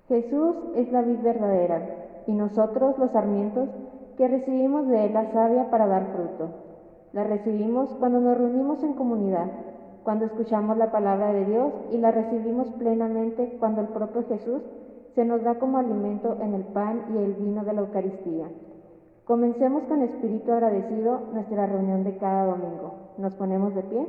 Jesús es la vid verdadera, y nosotros los sarmientos que recibimos de Él la savia para dar fruto. La recibimos cuando nos reunimos en comunidad, cuando escuchamos la palabra de Dios, y la recibimos plenamente cuando el propio Jesús se nos da como alimento en el pan y el vino de la Eucaristía. Comencemos con espíritu agradecido nuestra reunión de cada domingo. ¿Nos ponemos de pie?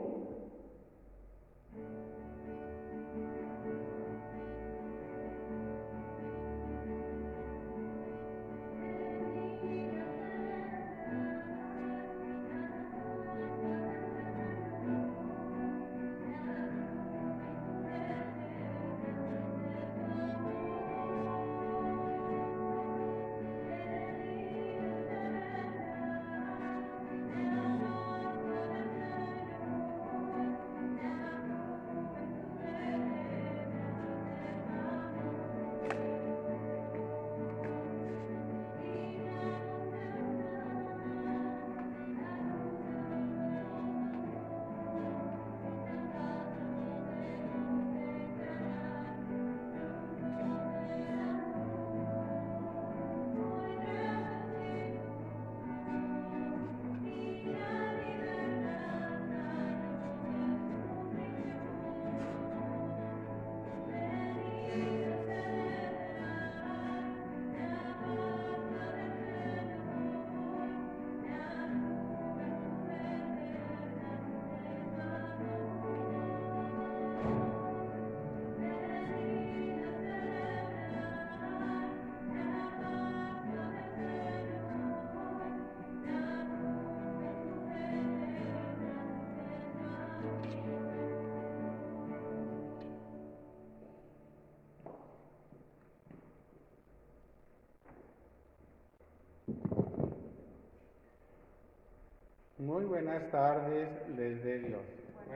Muy buenas tardes, les dé Dios.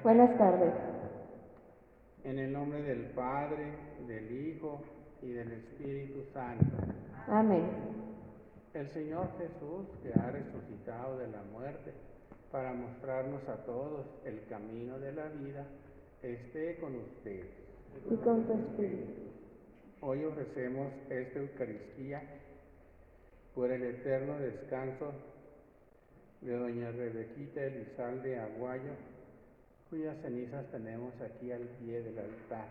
Buenas tardes. En el nombre del Padre, del Hijo y del Espíritu Santo. Amén. El Señor Jesús, que ha resucitado de la muerte para mostrarnos a todos el camino de la vida, esté con ustedes. Y con tu espíritu. Hoy ofrecemos esta Eucaristía por el eterno descanso de doña Rebequita Elizalde Aguayo, cuyas cenizas tenemos aquí al pie del altar.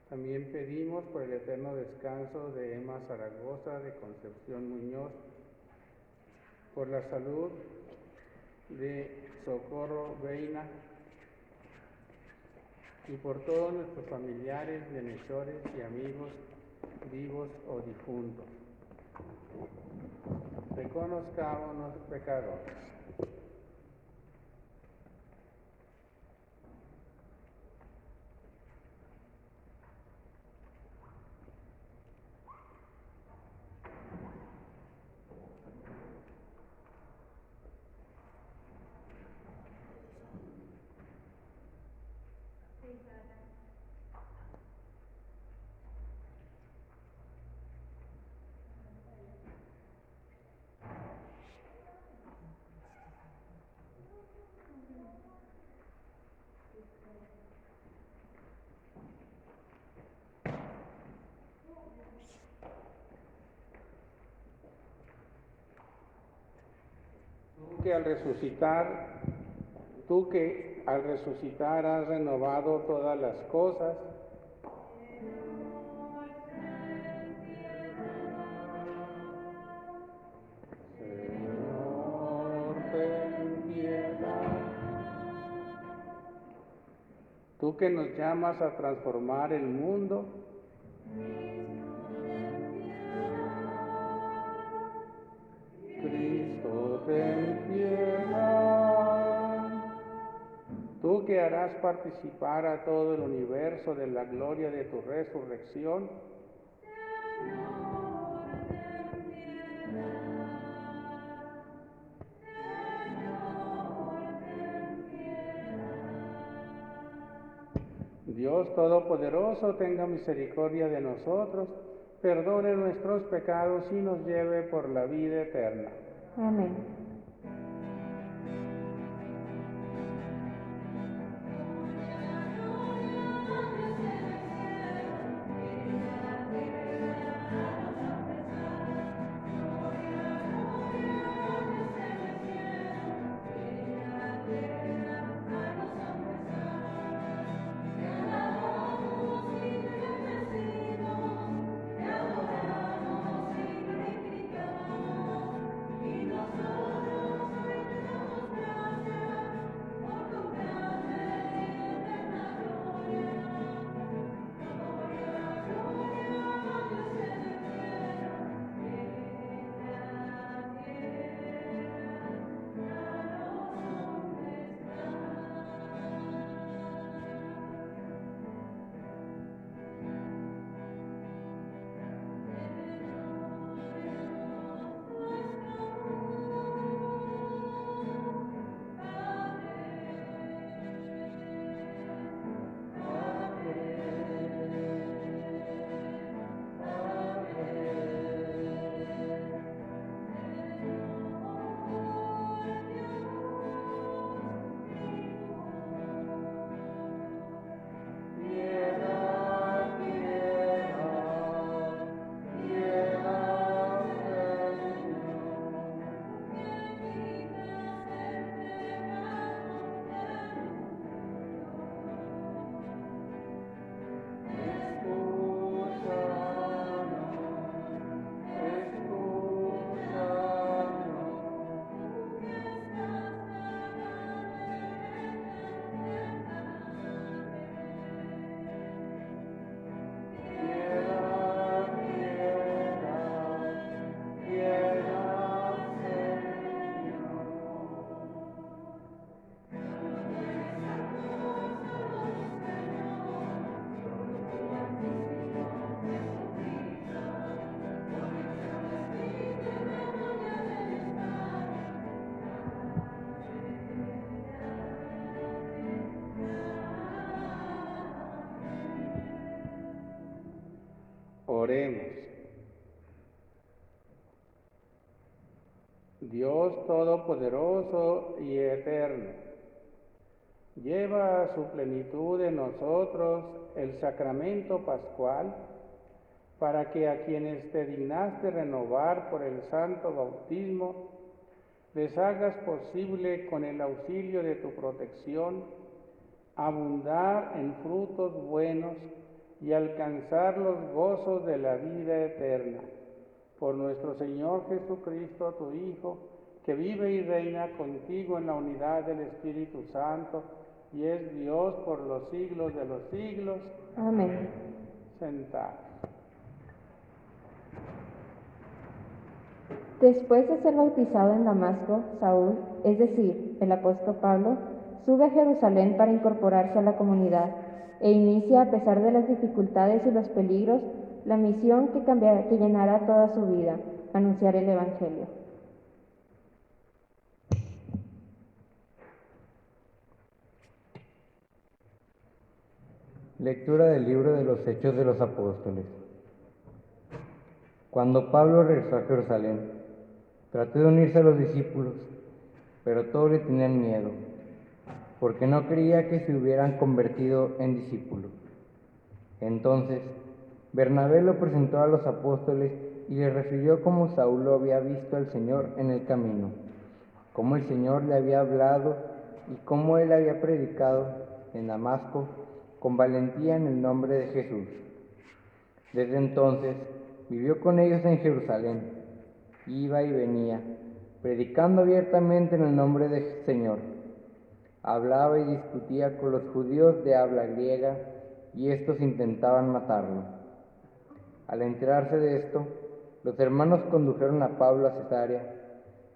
También pedimos por el eterno descanso de Emma Zaragoza, de Concepción Muñoz, por la salud de Socorro Veina y por todos nuestros familiares, bienhechores y amigos vivos o difuntos. Reconozcámonos pecadores. Tú que al resucitar has renovado todas las cosas, Señor, ten piedad. Tú que nos llamas a transformar el mundo, Cristo, ten piedad. Tú que harás participar a todo el universo de la gloria de tu resurrección, Dios Todopoderoso, tenga misericordia de nosotros, perdone nuestros pecados y nos lleve por la vida eterna. Amén. Oremos. Dios Todopoderoso y Eterno, lleva a su plenitud en nosotros el sacramento pascual, para que a quienes te dignaste renovar por el santo bautismo, les hagas posible, con el auxilio de tu protección, abundar en frutos buenos y alcanzar los gozos de la vida eterna. Por nuestro Señor Jesucristo, tu Hijo, que vive y reina contigo en la unidad del Espíritu Santo, y es Dios por los siglos de los siglos. Amén. Sentados. Después de ser bautizado en Damasco, Saúl, es decir, el apóstol Pablo, sube a Jerusalén para incorporarse a la comunidad e inicia, a pesar de las dificultades y los peligros, la misión que llenará toda su vida: anunciar el Evangelio. Lectura del libro de los Hechos de los Apóstoles. Cuando Pablo regresó a Jerusalén, trató de unirse a los discípulos, pero todos le tenían miedo, porque no creía que se hubieran convertido en discípulos. Entonces, Bernabé lo presentó a los apóstoles y les refirió cómo Saulo había visto al Señor en el camino, cómo el Señor le había hablado y cómo él había predicado en Damasco con valentía en el nombre de Jesús. Desde entonces vivió con ellos en Jerusalén, iba y venía, predicando abiertamente en el nombre del Señor. Hablaba y discutía con los judíos de habla griega, y estos intentaban matarlo. Al enterarse de esto, los hermanos condujeron a Pablo a Cesarea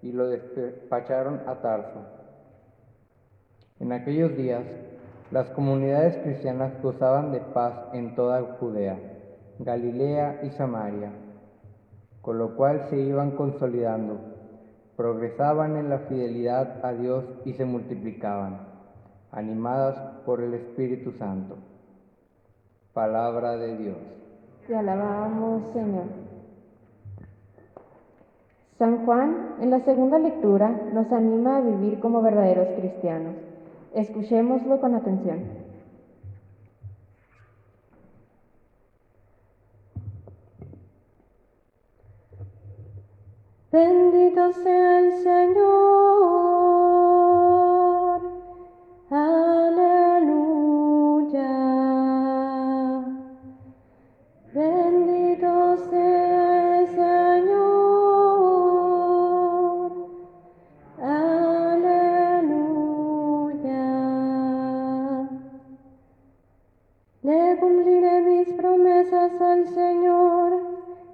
y lo despacharon a Tarso. En aquellos días, las comunidades cristianas gozaban de paz en toda Judea, Galilea y Samaria, con lo cual se iban consolidando, progresaban en la fidelidad a Dios y se multiplicaban, animadas por el Espíritu Santo. Palabra de Dios. Te alabamos, Señor. San Juan, en la segunda lectura, nos anima a vivir como verdaderos cristianos. Escuchémoslo con atención. Bendito sea el Señor. Aleluya. Bendito sea el Señor. Aleluya. Le cumpliré mis promesas al Señor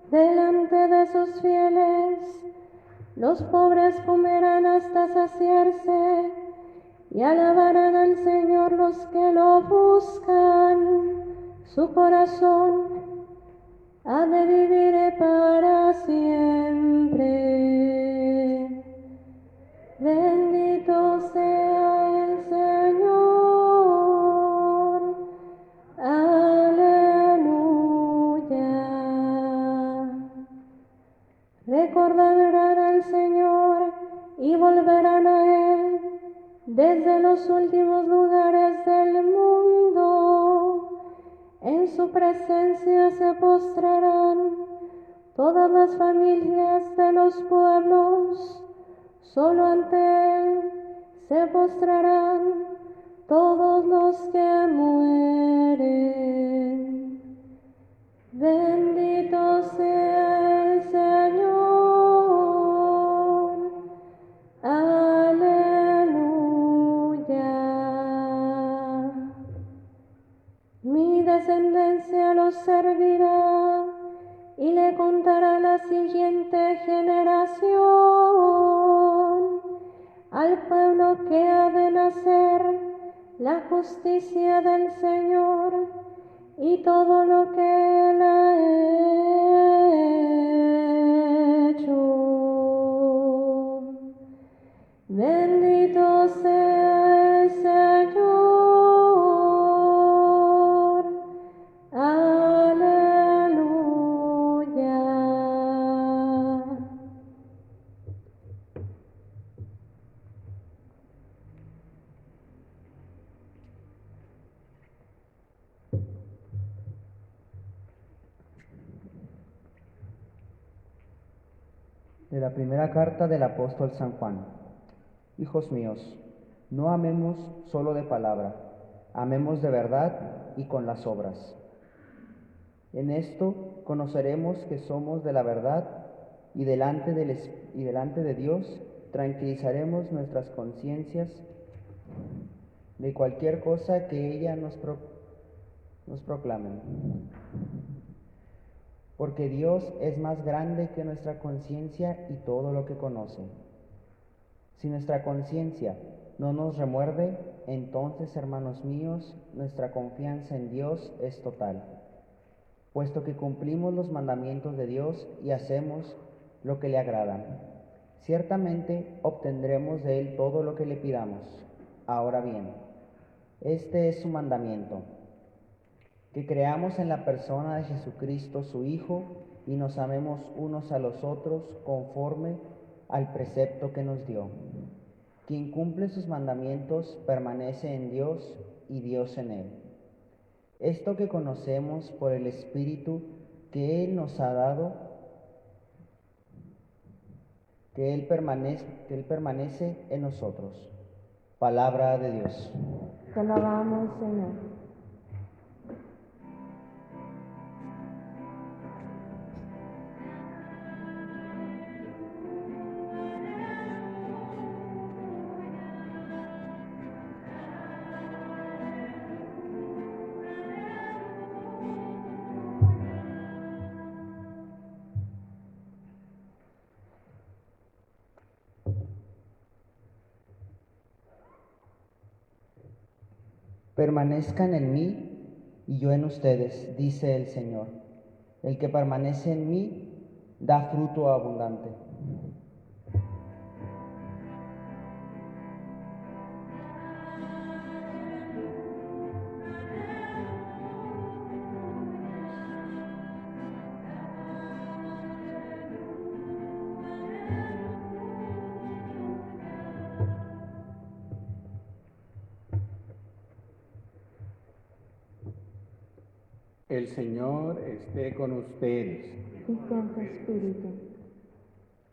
delante de sus fieles. Los pobres comerán hasta saciarse y alabarán al Señor los que lo buscan. Su corazón ha de vivir para siempre. Bendito sea el Señor. Aleluya. Recordarán al Señor y volverán a Él desde los últimos lugares del mundo. En su presencia se postrarán todas las familias de los pueblos. Solo ante Él se postrarán todos los que mueren. Bendito sea el Señor. Aleluya. Mi descendencia los servirá y le contará la siguiente generación. Al pueblo que ha de nacer, la justicia del Señor y todo lo que Él ha hecho. Bendito sea el Señor. Aleluya. De la primera carta del apóstol San Juan. Hijos míos, no amemos solo de palabra, amemos de verdad y con las obras. En esto conoceremos que somos de la verdad y delante de Dios tranquilizaremos nuestras conciencias de cualquier cosa que ella nos proclamen. Porque Dios es más grande que nuestra conciencia y todo lo que conoce. Si nuestra conciencia no nos remuerde, entonces, hermanos míos, nuestra confianza en Dios es total, puesto que cumplimos los mandamientos de Dios y hacemos lo que le agrada. Ciertamente obtendremos de Él todo lo que le pidamos. Ahora bien, este es su mandamiento: que creamos en la persona de Jesucristo, su Hijo, y nos amemos unos a los otros conforme al precepto que nos dio. Quien cumple sus mandamientos permanece en Dios y Dios en él. Esto que conocemos por el Espíritu que Él nos ha dado, que Él permanece en nosotros. Palabra de Dios. Te alabamos, Señor. Permanezcan en mí y yo en ustedes, dice el Señor. El que permanece en mí da fruto abundante. El Señor esté con ustedes. Y con tu espíritu.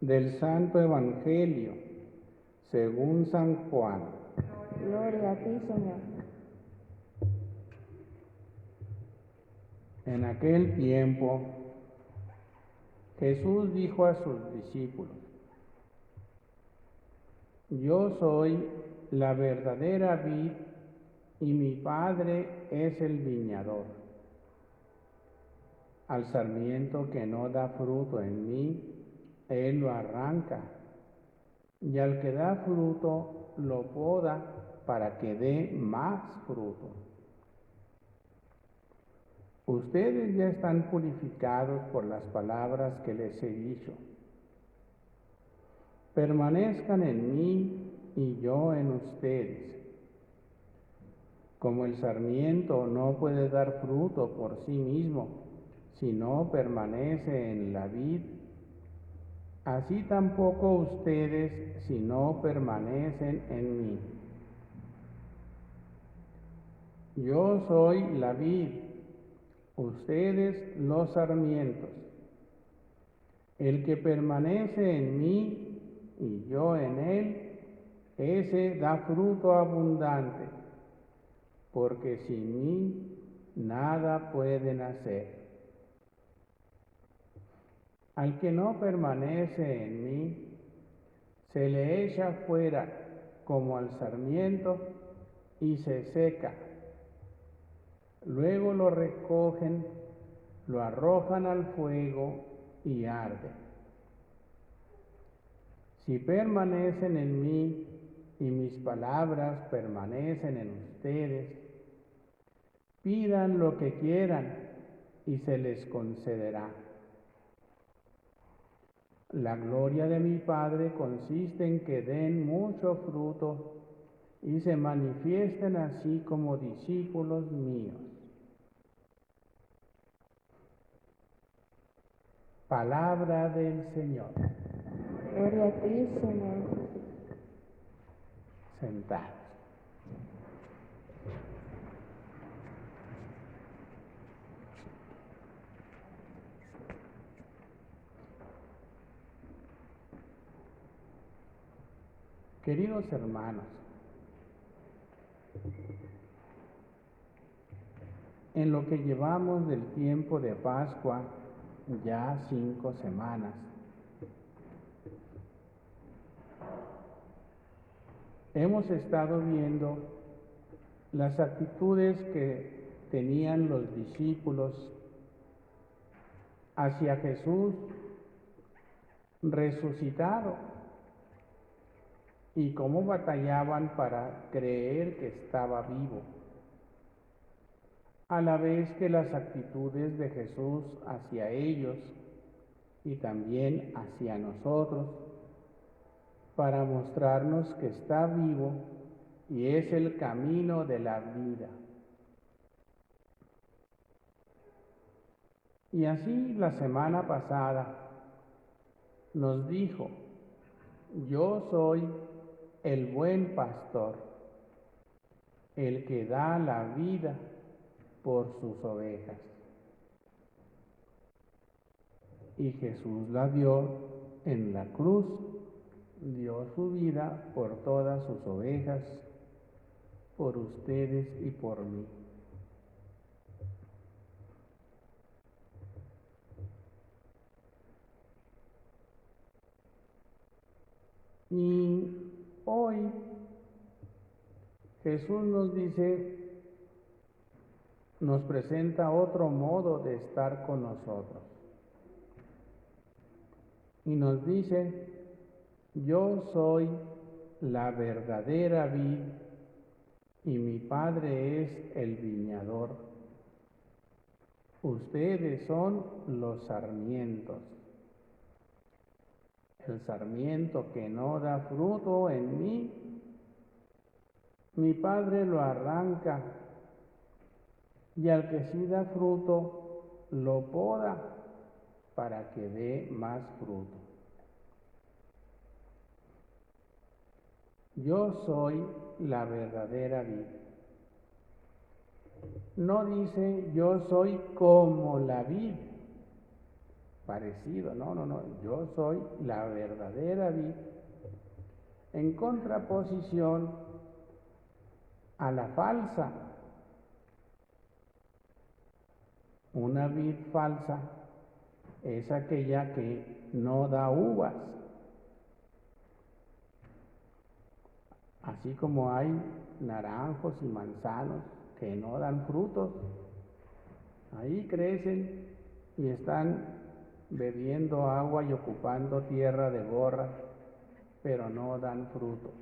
Del Santo Evangelio, según San Juan. Gloria a ti, Señor. En aquel tiempo, Jesús dijo a sus discípulos: Yo soy la verdadera vid y mi Padre es el viñador. Al sarmiento que no da fruto en mí, Él lo arranca, y al que da fruto lo poda para que dé más fruto. Ustedes ya están purificados por las palabras que les he dicho. Permanezcan en mí y yo en ustedes. Como el sarmiento no puede dar fruto por sí mismo, si no permanece en la vid, así tampoco ustedes si no permanecen en mí. Yo soy la vid, ustedes los sarmientos. El que permanece en mí y yo en él, ese da fruto abundante, porque sin mí nada pueden hacer. Al que no permanece en mí, se le echa fuera como al sarmiento y se seca. Luego lo recogen, lo arrojan al fuego y arde. Si permanecen en mí y mis palabras permanecen en ustedes, pidan lo que quieran y se les concederá. La gloria de mi Padre consiste en que den mucho fruto y se manifiesten así como discípulos míos. Palabra del Señor. Gloria a ti, Señor Jesús. Sentados. Queridos hermanos, en lo que llevamos del tiempo de Pascua, ya 5 semanas, hemos estado viendo las actitudes que tenían los discípulos hacia Jesús resucitado y cómo batallaban para creer que estaba vivo, a la vez que las actitudes de Jesús hacia ellos y también hacia nosotros, para mostrarnos que está vivo y es el camino de la vida. Y así la semana pasada nos dijo: yo soy el buen pastor, el que da la vida por sus ovejas. Y Jesús la dio en la cruz, dio su vida por todas sus ovejas, por ustedes y por mí. Y hoy Jesús nos dice, nos presenta otro modo de estar con nosotros. Y nos dice: yo soy la verdadera vid y mi Padre es el viñador. Ustedes son los sarmientos. El sarmiento que no da fruto en mí, mi Padre lo arranca, y al que sí da fruto, lo poda para que dé más fruto. Yo soy la verdadera vid. No dice yo soy como la vid, parecido, no, yo soy la verdadera vid, en contraposición a la falsa. Una vid falsa es aquella que no da uvas. Así como hay naranjos y manzanos que no dan frutos, ahí crecen y están bebiendo agua y ocupando tierra de borra, pero no dan fruto.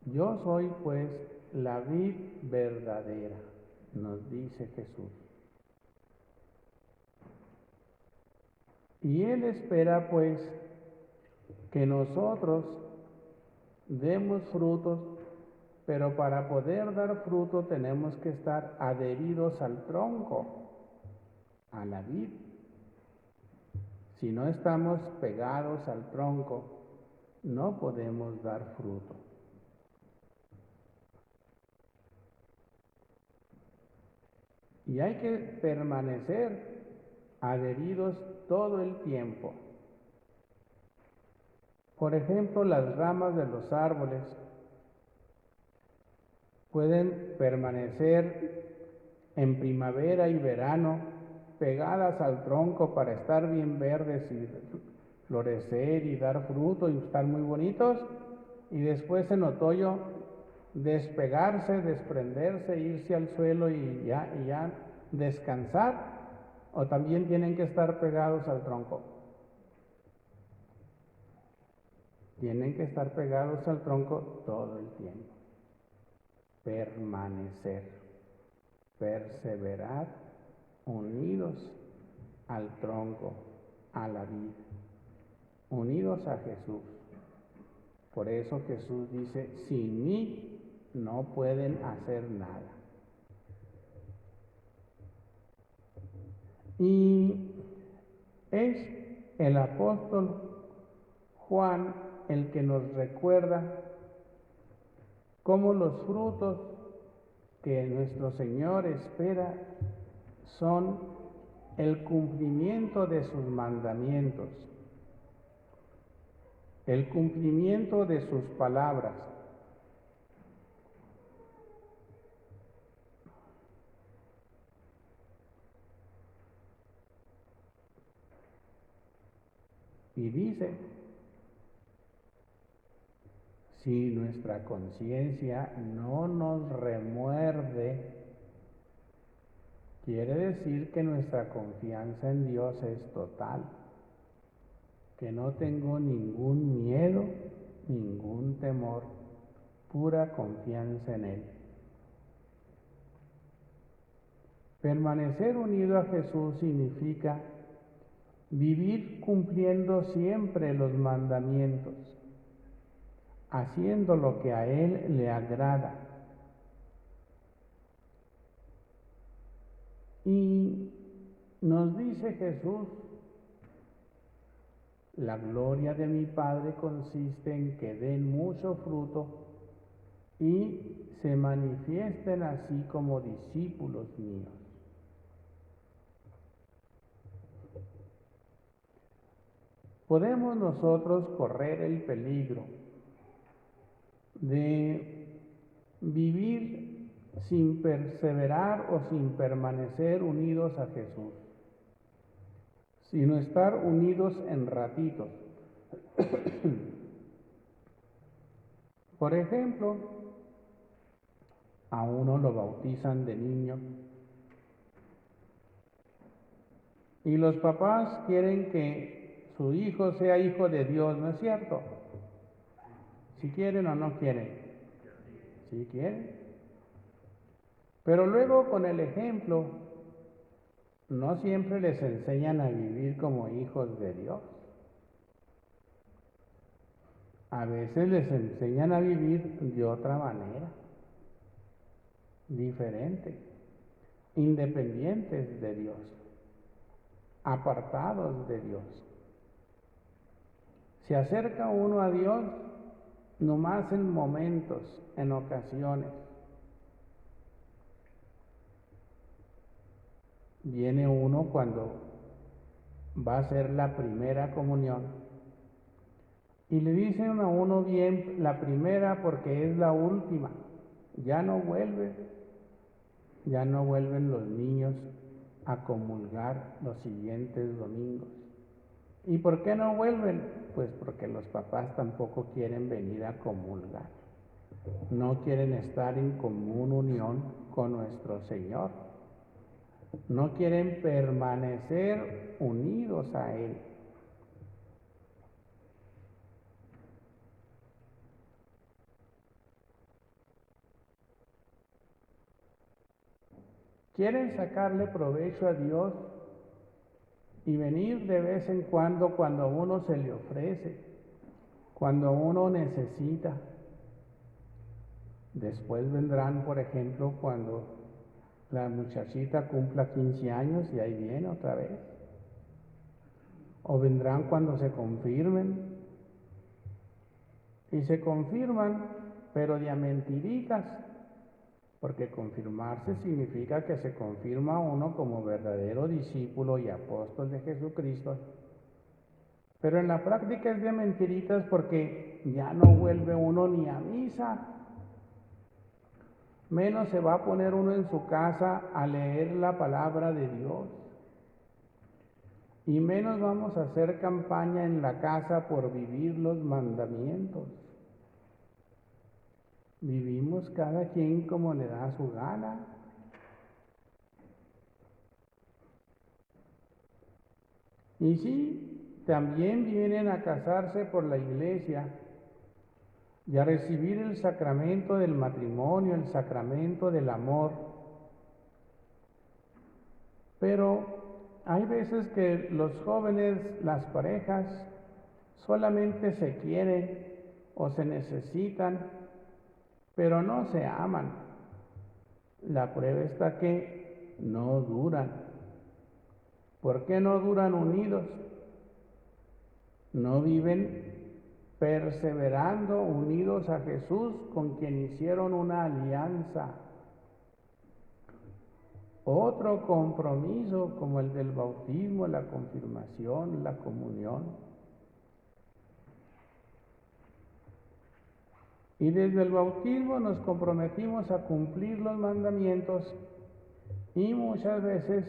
Yo soy pues la vid verdadera, nos dice Jesús. Y Él espera pues que nosotros demos frutos, pero para poder dar fruto tenemos que estar adheridos al tronco, a la vid. Si no estamos pegados al tronco, no podemos dar fruto. Y hay que permanecer adheridos todo el tiempo. Por ejemplo, las ramas de los árboles pueden permanecer en primavera y verano pegadas al tronco para estar bien verdes y florecer y dar fruto y estar muy bonitos, y después en otoño despegarse, desprenderse, irse al suelo y ya descansar, o también tienen que estar pegados al tronco. Tienen que estar pegados al tronco todo el tiempo. Permanecer, perseverar, unidos al tronco, a la vida, unidos a Jesús. Por eso Jesús dice: sin mí no pueden hacer nada. Y es el apóstol Juan el que nos recuerda cómo los frutos que nuestro Señor espera son el cumplimiento de sus mandamientos, el cumplimiento de sus palabras. Y dice, si nuestra conciencia no nos remuerde, quiere decir que nuestra confianza en Dios es total, que no tengo ningún miedo, ningún temor, pura confianza en Él. Permanecer unido a Jesús significa vivir cumpliendo siempre los mandamientos, haciendo lo que a Él le agrada. Y nos dice Jesús, la gloria de mi Padre consiste en que den mucho fruto y se manifiesten así como discípulos míos. Podemos nosotros correr el peligro de vivir sin perseverar o sin permanecer unidos a Jesús, sino estar unidos en ratitos. Por ejemplo, a uno lo bautizan de niño y los papás quieren que su hijo sea hijo de Dios, ¿no es cierto? Si quieren o no quieren. Si quieren. Pero luego con el ejemplo, no siempre les enseñan a vivir como hijos de Dios. A veces les enseñan a vivir de otra manera, diferente, independientes de Dios, apartados de Dios. Se acerca uno a Dios nomás en momentos, en ocasiones. Viene uno cuando va a hacer la primera comunión y le dicen a uno bien la primera porque es la última, ya no vuelven los niños a comulgar los siguientes domingos. ¿Y por qué no vuelven? Pues porque los papás tampoco quieren venir a comulgar, no quieren estar en común unión con nuestro Señor. No quieren permanecer unidos a Él. Quieren sacarle provecho a Dios y venir de vez en cuando a uno se le ofrece, cuando uno necesita. Después vendrán, por ejemplo, cuando la muchachita cumpla 15 años y ahí viene otra vez. O vendrán cuando se confirmen. Y se confirman, pero de a mentiritas, porque confirmarse significa que se confirma uno como verdadero discípulo y apóstol de Jesucristo. Pero en la práctica es de mentiritas porque ya no vuelve uno ni a misa. Menos se va a poner uno en su casa a leer la palabra de Dios. Y menos vamos a hacer campaña en la casa por vivir los mandamientos. Vivimos cada quien como le da su gana. Y sí, también vienen a casarse por la iglesia y a recibir el sacramento del matrimonio, el sacramento del amor. Pero hay veces que los jóvenes, las parejas, solamente se quieren o se necesitan, pero no se aman. La prueba está que no duran. ¿Por qué no duran unidos? No viven perseverando unidos a Jesús, con quien hicieron una alianza. otro compromiso como el del bautismo, la confirmación, la comunión. Y desde el bautismo nos comprometimos a cumplir los mandamientos y muchas veces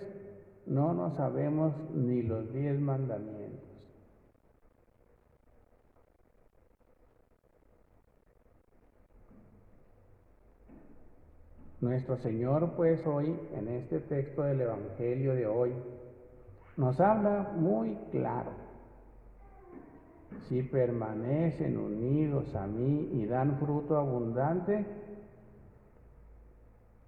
no nos sabemos ni los 10 mandamientos. Nuestro Señor, pues, hoy, en este texto del Evangelio de hoy, nos habla muy claro. Si permanecen unidos a mí y dan fruto abundante,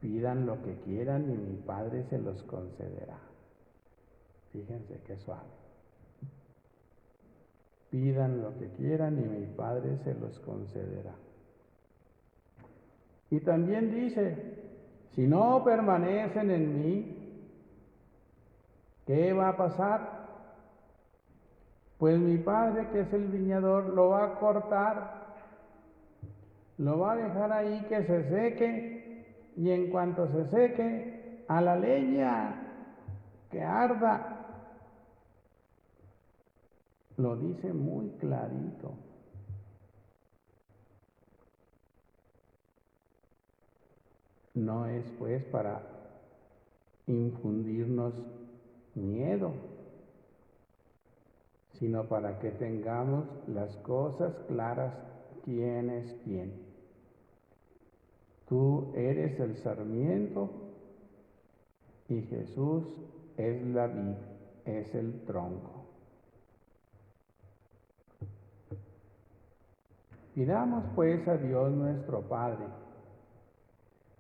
pidan lo que quieran y mi Padre se los concederá. Fíjense qué suave. Pidan lo que quieran y mi Padre se los concederá. Y también dice, si no permanecen en mí, ¿qué va a pasar? Pues mi Padre, que es el viñador, lo va a cortar, lo va a dejar ahí que se seque, y en cuanto se seque, a la leña, que arda. Lo dice muy clarito. No es pues para infundirnos miedo, sino para que tengamos las cosas claras quién es quién. Tú eres el sarmiento y Jesús es la vid, es el tronco. Pidamos pues a Dios nuestro Padre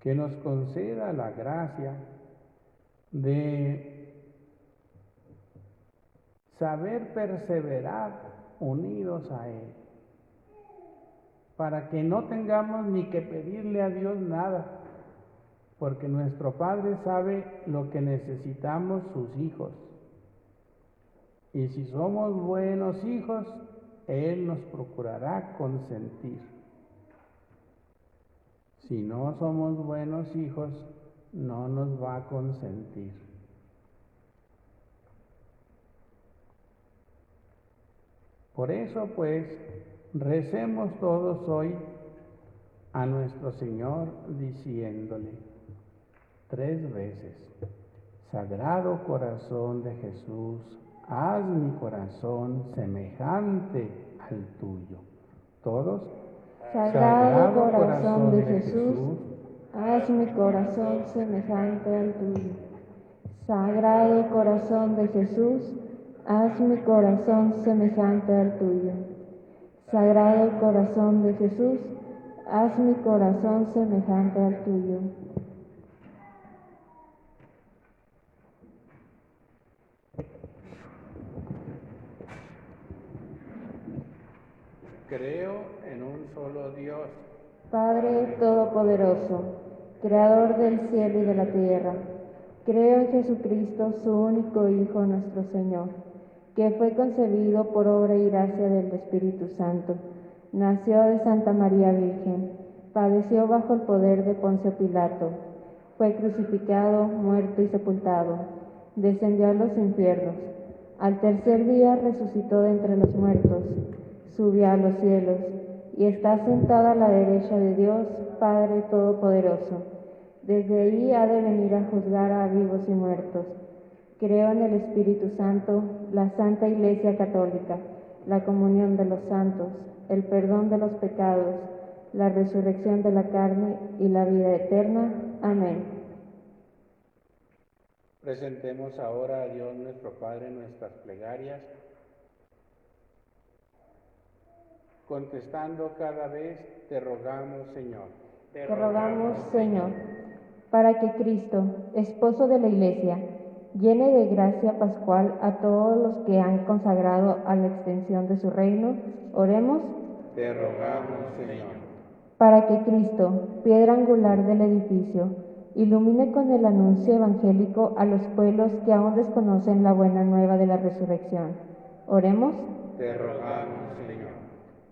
que nos conceda la gracia de saber perseverar unidos a Él, para que no tengamos ni que pedirle a Dios nada, porque nuestro Padre sabe lo que necesitamos sus hijos. Y si somos buenos hijos, Él nos procurará consentir. Si no somos buenos hijos, no nos va a consentir. Por eso, pues, recemos todos hoy a nuestro Señor diciéndole 3 veces, Sagrado Corazón de Jesús, haz mi corazón semejante al tuyo. ¿Todos? Sagrado Corazón de Jesús, haz mi corazón semejante al tuyo. Sagrado Corazón de Jesús, haz mi corazón semejante al tuyo. Sagrado Corazón de Jesús, haz mi corazón semejante al tuyo. Creo en un solo Dios, Padre Todopoderoso, Creador del cielo y de la tierra. Creo en Jesucristo, su único Hijo, nuestro Señor, que fue concebido por obra y gracia del Espíritu Santo. Nació de Santa María Virgen, padeció bajo el poder de Poncio Pilato, fue crucificado, muerto y sepultado, descendió a los infiernos. Al tercer día resucitó de entre los muertos, subió a los cielos y está sentado a la derecha de Dios, Padre Todopoderoso. Desde ahí ha de venir a juzgar a vivos y muertos. Creo en el Espíritu Santo, la Santa Iglesia Católica, la comunión de los santos, el perdón de los pecados, la resurrección de la carne y la vida eterna. Amén. Presentemos ahora a Dios nuestro Padre nuestras plegarias, contestando cada vez, te rogamos, Señor. Te rogamos, Señor, para que Cristo, esposo de la Iglesia, llene de gracia pascual a todos los que han consagrado a la extensión de su reino. Oremos. Te rogamos, Señor. Para que Cristo, piedra angular del edificio, ilumine con el anuncio evangélico a los pueblos que aún desconocen la buena nueva de la resurrección. Oremos. Te rogamos, Señor.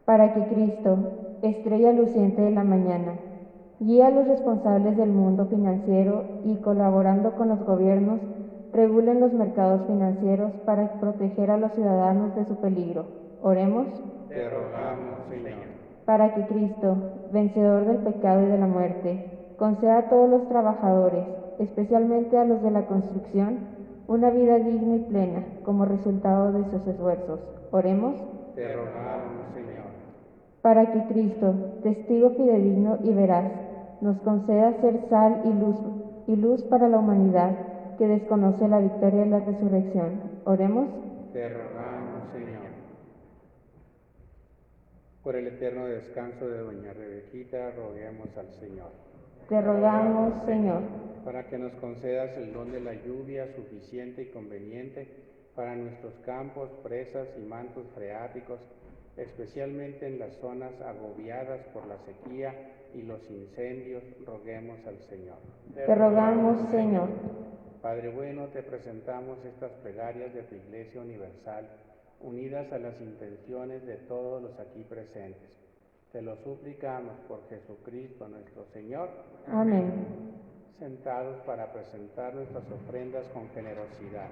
Para que Cristo, estrella luciente de la mañana, Guía a los responsables del mundo financiero y, colaborando con los gobiernos, regulen los mercados financieros para proteger a los ciudadanos de su peligro. Oremos. Te rogamos, Señor. Para que Cristo, vencedor del pecado y de la muerte, conceda a todos los trabajadores, especialmente a los de la construcción, una vida digna y plena como resultado de sus esfuerzos. Oremos. Te rogamos, Señor. Para que Cristo, testigo fidedigno y veraz, nos conceda ser sal y luz para la humanidad que desconoce la victoria de la resurrección. Oremos. Te rogamos, Señor. Por el eterno descanso de doña Rebequita, roguemos al Señor. Te rogamos, Señor. Para que nos concedas el don de la lluvia suficiente y conveniente para nuestros campos, presas y mantos freáticos, especialmente en las zonas agobiadas por la sequía y los incendios, roguemos al Señor. Te rogamos, Señor. Padre bueno, te presentamos estas plegarias de tu Iglesia Universal, unidas a las intenciones de todos los aquí presentes. Te lo suplicamos por Jesucristo nuestro Señor. Amén. Sentados para presentar nuestras ofrendas con generosidad.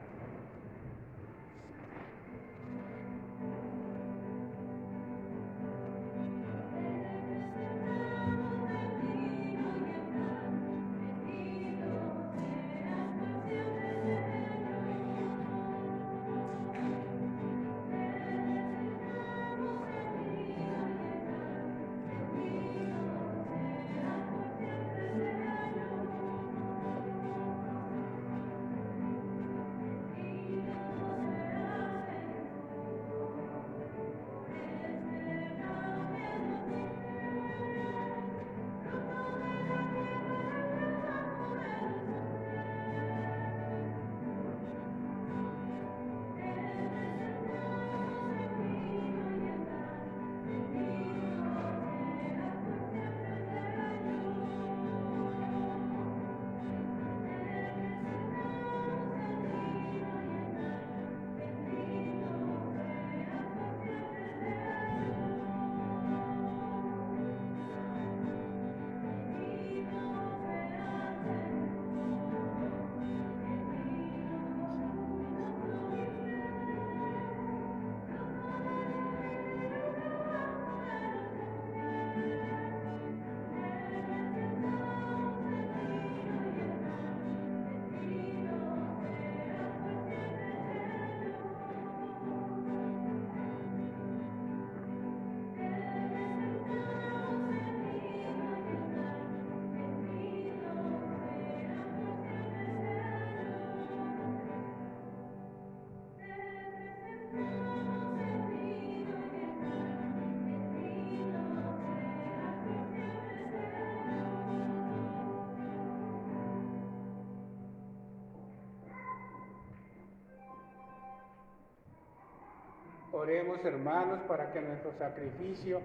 Oremos, hermanos, para que nuestro sacrificio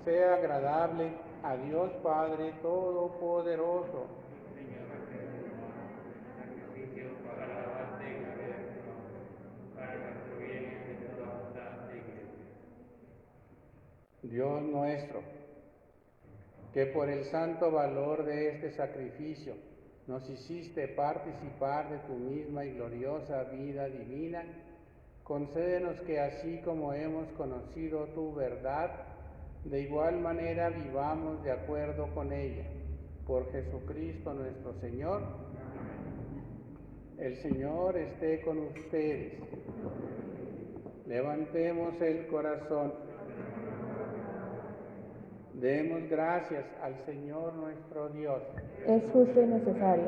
sea agradable a Dios Padre Todopoderoso. Dios nuestro, que por el santo valor de este sacrificio nos hiciste participar de tu misma y gloriosa vida divina, concédenos que así como hemos conocido tu verdad, de igual manera vivamos de acuerdo con ella. Por Jesucristo nuestro Señor. El Señor esté con ustedes. Levantemos el corazón. Demos gracias al Señor nuestro Dios. Es justo y necesario.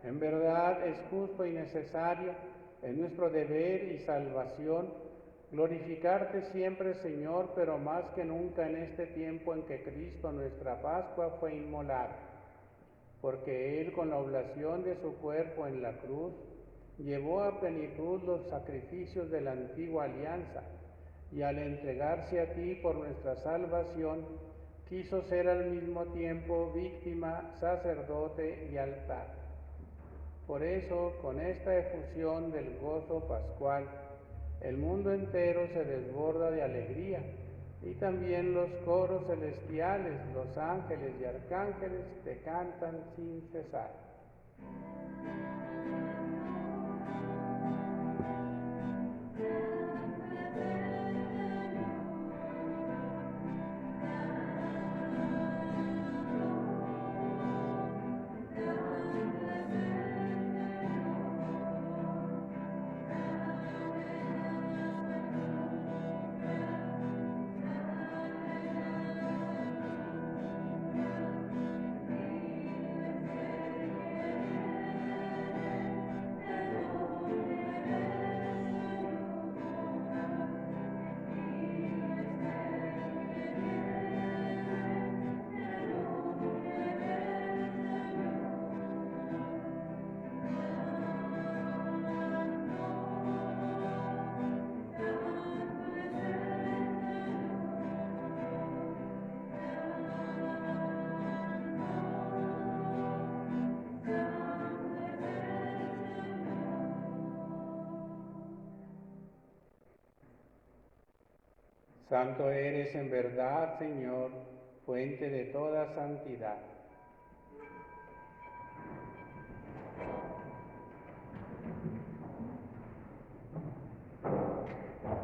En verdad es justo y necesario, es nuestro deber y salvación, glorificarte siempre, Señor, pero más que nunca en este tiempo en que Cristo, nuestra Pascua, fue inmolado, porque Él, con la oblación de su cuerpo en la cruz, llevó a plenitud los sacrificios de la antigua alianza, y al entregarse a ti por nuestra salvación, quiso ser al mismo tiempo víctima, sacerdote y altar. Por eso, con esta efusión del gozo pascual, el mundo entero se desborda de alegría, Y también los coros celestiales, los ángeles y arcángeles te cantan sin cesar. Santo eres en verdad, Señor, fuente de toda santidad.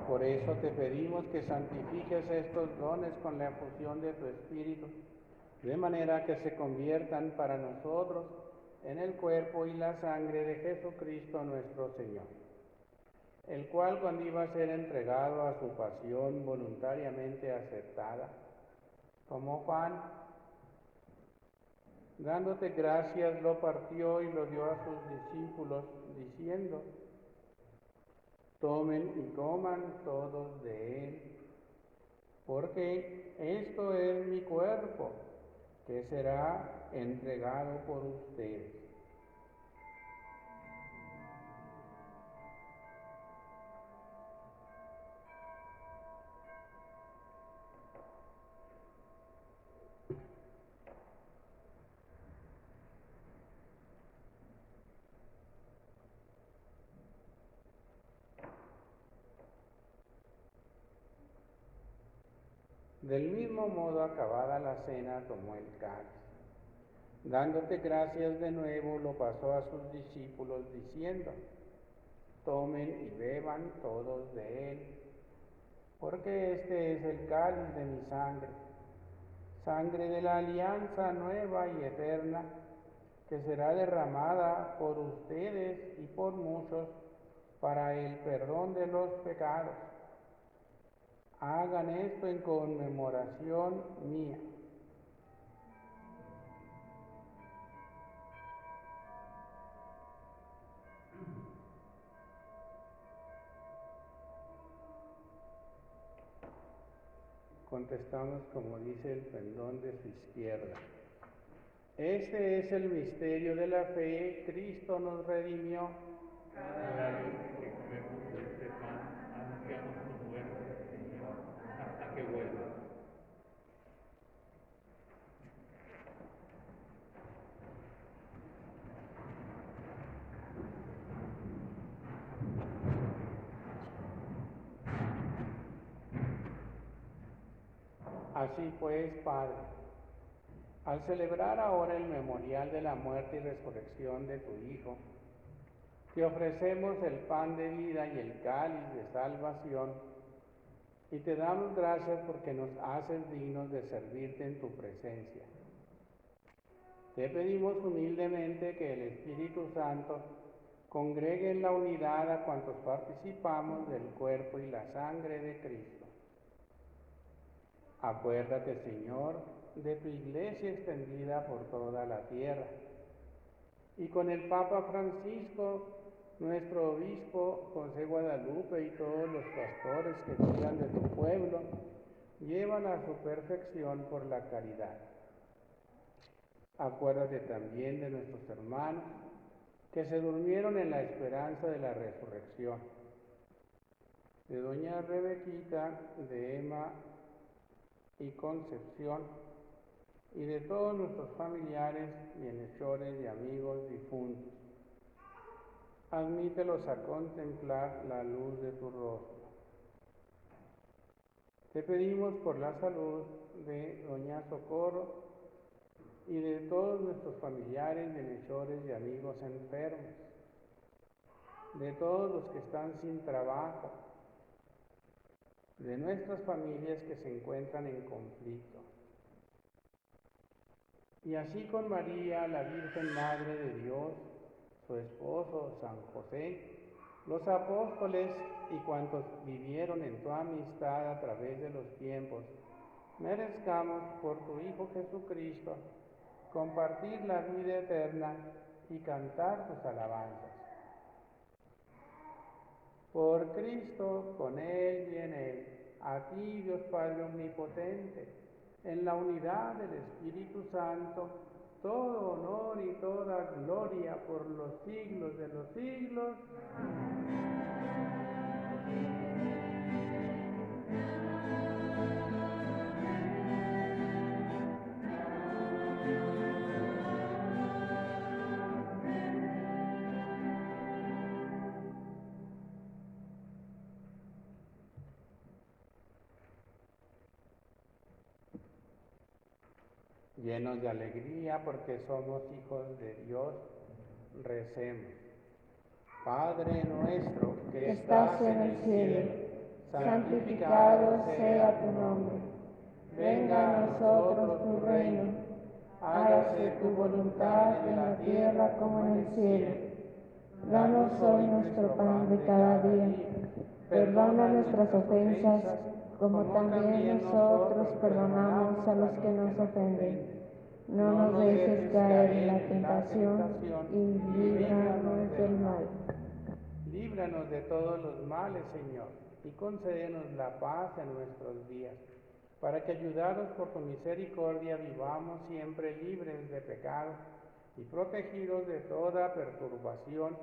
Por eso te pedimos que santifiques estos dones con la efusión de tu Espíritu, de manera que se conviertan para nosotros en el cuerpo y la sangre de Jesucristo nuestro Señor, el cual, cuando iba a ser entregado a su pasión voluntariamente aceptada, tomó pan, dándote gracias, lo partió y lo dio a sus discípulos, diciendo: tomen y coman todos de él, porque esto es mi cuerpo, que será entregado por ustedes. Del mismo modo, acabada la cena, tomó el cáliz. Dándote gracias de nuevo, lo pasó a sus discípulos, diciendo: tomen y beban todos de él, porque este es el cáliz de mi sangre, sangre de la alianza nueva y eterna, que será derramada por ustedes y por muchos para el perdón de los pecados. Hagan esto en conmemoración mía. Contestamos como dice el pendón de su izquierda. Este es el misterio de la fe. Cristo nos redimió. Cada vez que comemos este pan, anunciamos tu muerte, Señor, hasta que vuelvas. Así pues, Padre, al celebrar ahora el memorial de la muerte y resurrección de tu Hijo, te ofrecemos el pan de vida y el cáliz de salvación, y te damos gracias porque nos haces dignos de servirte en tu presencia. Te pedimos humildemente que el Espíritu Santo congregue en la unidad a cuantos participamos del cuerpo y la sangre de Cristo. Acuérdate, Señor, de tu Iglesia extendida por toda la tierra, y con el Papa Francisco, nuestro obispo José Guadalupe y todos los pastores que cuidan de tu pueblo, llévala a su perfección por la caridad. Acuérdate también de nuestros hermanos que se durmieron en la esperanza de la resurrección, de doña Rebequita, de Emma y Concepción, y de todos nuestros familiares, bienhechores y amigos difuntos. Admítelos a contemplar la luz de tu rostro. Te pedimos por la salud de doña Socorro y de todos nuestros familiares, bienhechores y amigos enfermos, de todos los que están sin trabajo, de nuestras familias que se encuentran en conflicto. Y así con María, la Virgen Madre de Dios, su esposo San José, los apóstoles y cuantos vivieron en tu amistad a través de los tiempos, merezcamos por tu Hijo Jesucristo compartir la vida eterna y cantar tus alabanzas. Por Cristo, con Él y en Él, a ti, Dios Padre Omnipotente, en la unidad del Espíritu Santo, todo honor y toda gloria por los siglos de los siglos. Llenos de alegría porque somos hijos de Dios, recemos. Padre nuestro que estás en el cielo, santificado sea tu nombre. Venga a nosotros tu reino. Hágase tu voluntad en la tierra como en el cielo. Danos hoy nuestro pan de cada día. Perdona nuestras ofensas, como también nosotros perdonamos a los que nos ofenden. No nos dejes caer en la tentación y líbranos del mal. Líbranos de todos los males, Señor, y concédenos la paz en nuestros días, para que, ayudados por tu misericordia, vivamos siempre libres de pecado y protegidos de toda perturbación,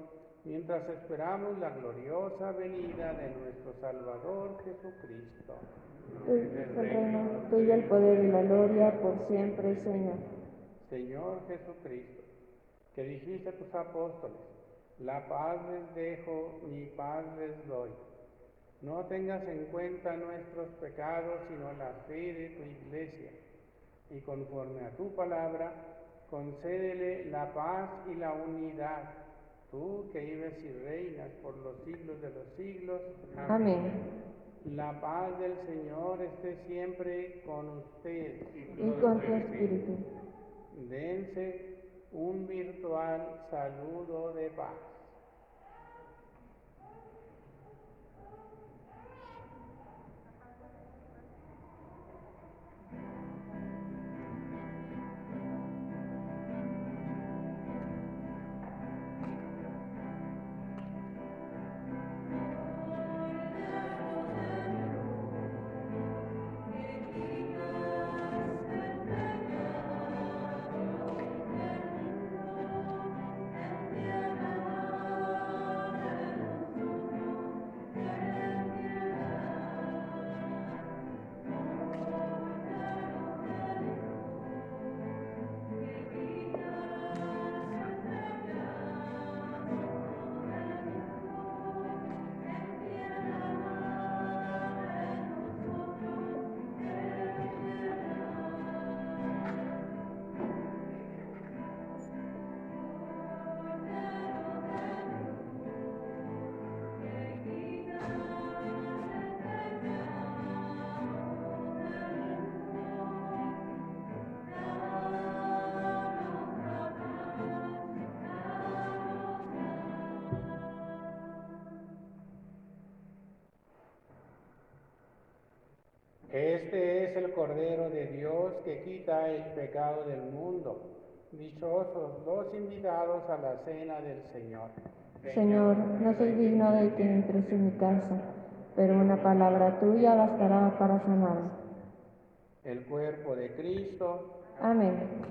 mientras esperamos la gloriosa venida de nuestro Salvador Jesucristo. Tuyo es el reino, tuyo el poder y la gloria por siempre, Señor. Señor Jesucristo, que dijiste a tus apóstoles, la paz les dejo, mi paz les doy. No tengas en cuenta nuestros pecados, sino la fe de tu Iglesia, y conforme a tu palabra, concédele la paz y la unidad, tú que vives y reinas por los siglos de los siglos. Amén. La paz del Señor esté siempre con ustedes. Y con tu espíritu. Dense un virtual saludo de paz. Este es el Cordero de Dios que quita el pecado del mundo. Dichosos los invitados a la cena del Señor. Señor, no soy digno de que entres en mi casa, pero una palabra tuya bastará para sanarme. El cuerpo de Cristo. Amén.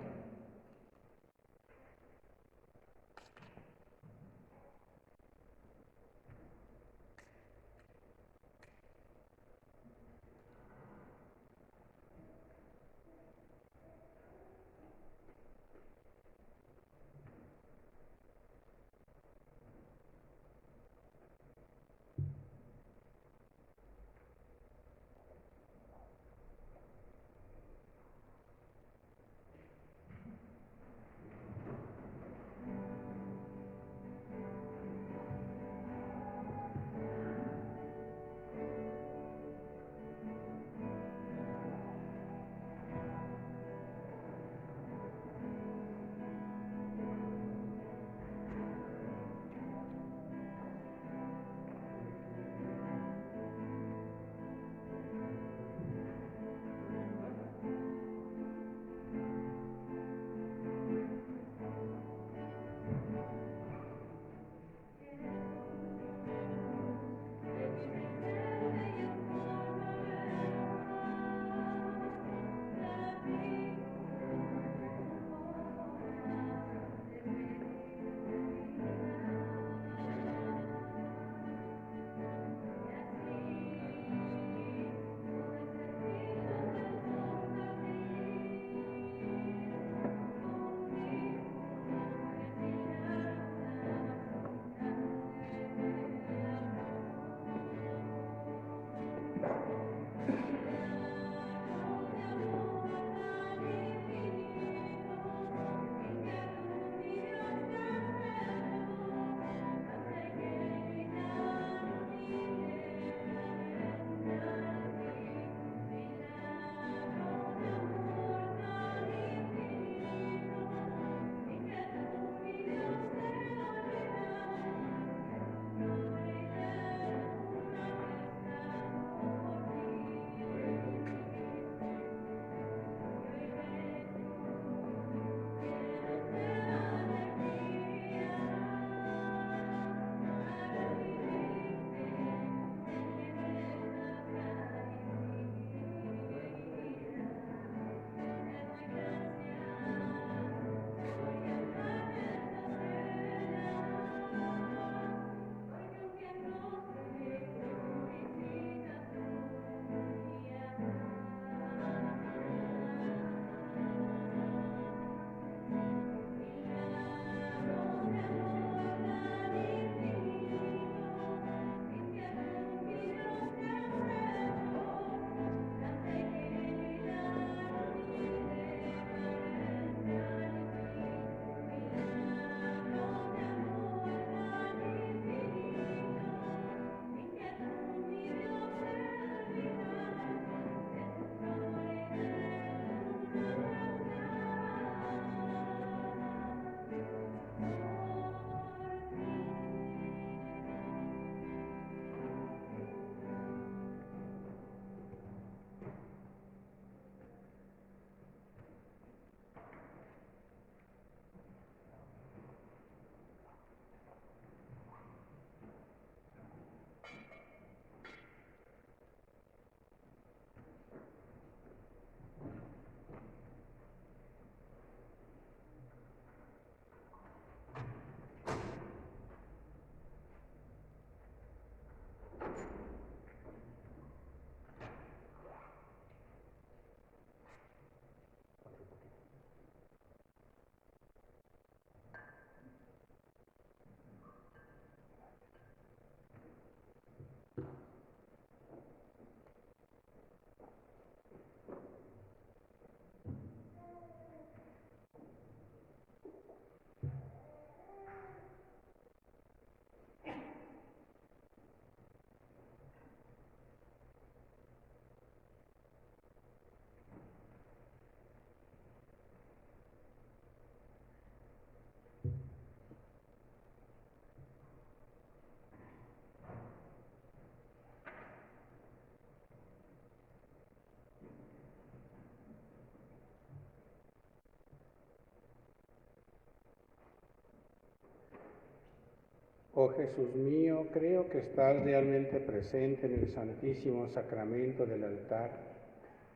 Oh Jesús mío, creo que estás realmente presente en el Santísimo Sacramento del altar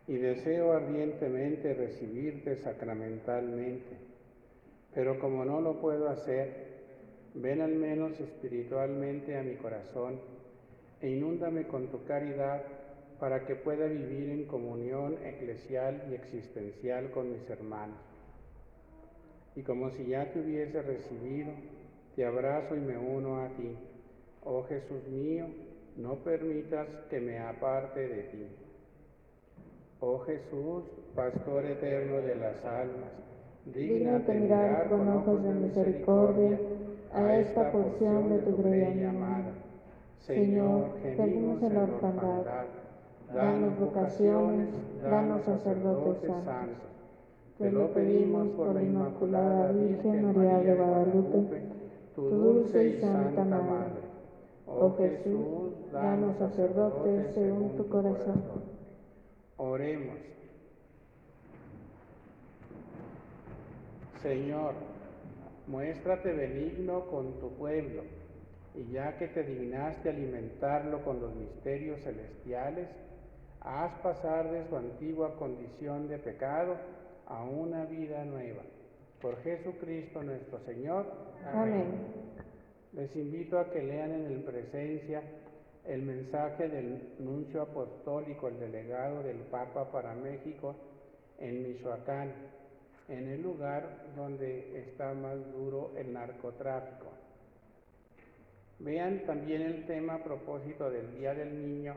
y deseo ardientemente recibirte sacramentalmente. Pero como no lo puedo hacer, ven al menos espiritualmente a mi corazón e inúndame con tu caridad para que pueda vivir en comunión eclesial y existencial con mis hermanos. Y como si ya te hubiese recibido, te abrazo y me uno a ti. Oh Jesús mío, no permitas que me aparte de ti. Oh Jesús, Pastor eterno de las almas, dígnate mirar con ojos de misericordia a esta porción de tu grey amada. Señor, gemimos en la orfandad. Danos vocaciones, danos sacerdotes santos. Te lo pedimos por la Inmaculada Virgen María de Guadalupe, tu dulce y santa Madre. Oh Jesús, danos sacerdotes según tu corazón. Oremos. Señor, muéstrate benigno con tu pueblo, y ya que te dignaste alimentarlo con los misterios celestiales, haz pasar de su antigua condición de pecado a una vida nueva. Por Jesucristo nuestro Señor. Amén. Les invito a que lean en el presencia el mensaje del nuncio apostólico, el delegado del Papa para México en Michoacán, en el lugar donde está más duro el narcotráfico. Vean también el tema a propósito del Día del Niño,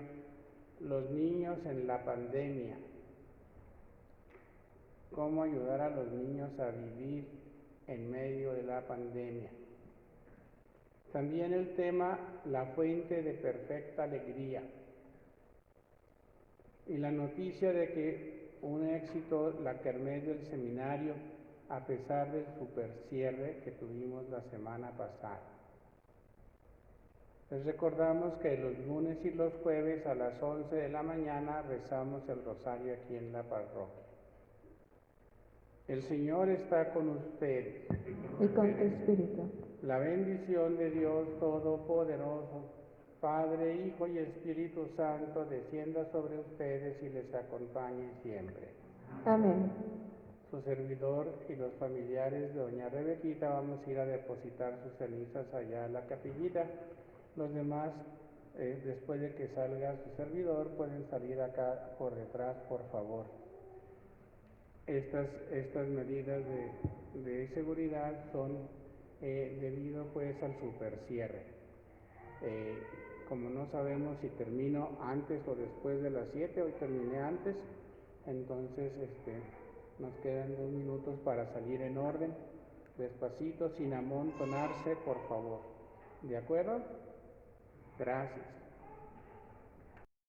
los niños en la pandemia. Cómo ayudar a los niños a vivir en medio de la pandemia. También el tema la fuente de perfecta alegría. Y la noticia de que un éxito la kermés del seminario, a pesar del supercierre que tuvimos la semana pasada. Les recordamos que los lunes y los jueves a las 11 de la mañana rezamos el rosario aquí en la parroquia. El Señor está con ustedes. Y con tu espíritu. La bendición de Dios Todopoderoso, Padre, Hijo y Espíritu Santo, descienda sobre ustedes y les acompañe siempre. Amén. Su servidor y los familiares de doña Rebequita vamos a ir a depositar sus cenizas allá a la capillita. Los demás, después de que salga su servidor, pueden salir acá por detrás, por favor. Estas medidas de seguridad son debido pues al supercierre. Como no sabemos si termino antes o después de las 7, hoy terminé antes, entonces nos quedan 2 minutos para salir en orden, despacito, sin amontonarse, por favor. ¿De acuerdo? Gracias.